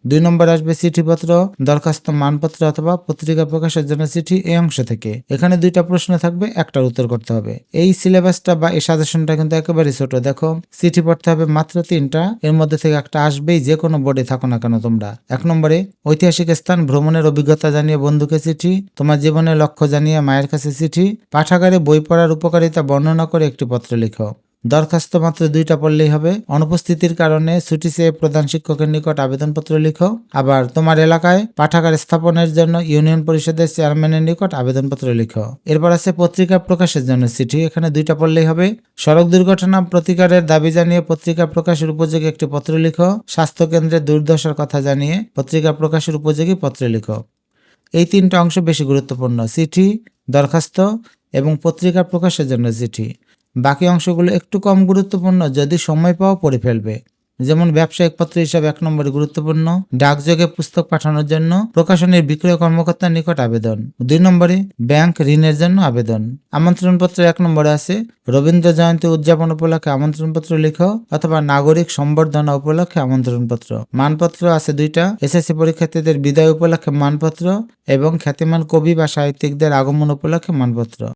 2 নম্বরে আসবে চিঠিপত্র, দরখাস্ত, মানপত্র অথবা পত্রিকা প্রকাশের জন্য চিঠি, এই অংশ থেকে। এখানে 2টা প্রশ্ন থাকবে, একটার উত্তর করতে হবে। এই সিলেবাসটা বা এই সাজেশনটা কিন্তু একেবারে ছোট। দেখো, চিঠি পড়তে হবে মাত্র 3টা, এর মধ্যে থেকে একটা আসবেই, যে কোনো বোর্ডে থাকো না কেন তোমরা। 1 নম্বরে ঐতিহাসিক স্থান ভ্রমণের অভিজ্ঞতা জানিয়ে বন্ধুকে চিঠি, তোমার জীবনের লক্ষ্য জানিয়ে মায়ের কাছে চিঠি, পাঠাগারে বই পড়ার উপকারিতা বর্ণনা করে একটি পত্র লিখো। দরখাস্ত মাত্র 2টা পড়লেই হবে। অনুপস্থিতির কারণে ছুটি চেয়ে প্রধান শিক্ষকের নিকট আবেদনপত্র লিখো। আবার তোমার এলাকায় পাঠাগার স্থাপনের জন্য ইউনিয়ন পরিষদের চেয়ারম্যানের নিকট আবেদনপত্র লিখো। এরপর আছে পত্রিকা প্রকাশের জন্য চিঠি, এখানে 2টা পড়লেই হবে। সড়ক দুর্ঘটনা প্রতিকারের দাবি জানিয়ে পত্রিকা প্রকাশের উপযোগী একটি পত্র লিখো। স্বাস্থ্য কেন্দ্রের দুর্দশার কথা জানিয়ে পত্রিকা প্রকাশের উপযোগী পত্র লিখো। এই 3টা অংশ বেশি গুরুত্বপূর্ণ, চিঠি, দরখাস্ত এবং পত্রিকা প্রকাশের জন্য চিঠি। বাকি অংশগুলো একটু কম গুরুত্বপূর্ণ, যদি সময় পাও পড়ে ফেলবে। যেমন ব্যবসায়িক পত্র হিসাবে 1 নম্বরে গুরুত্বপূর্ণ, ডাকযোগে পুস্তক পাঠানোর জন্য প্রকাশনের বিক্রয় কর্মকর্তার নিকট আবেদন। 2 নম্বরে ব্যাংক ঋণের জন্য আবেদন। আমন্ত্রণপত্র 1 নম্বরে আছে রবীন্দ্র জয়ন্তী উদযাপন উপলক্ষে আমন্ত্রণপত্র লিখো অথবা নাগরিক সম্বর্ধনা উপলক্ষে আমন্ত্রণপত্র। মানপত্র আছে 2টা, এসএসসি পরীক্ষার্থীদের বিদায় উপলক্ষে মানপত্র এবং খ্যাতিমান কবি বা সাহিত্যিকদের আগমন উপলক্ষে মানপত্র।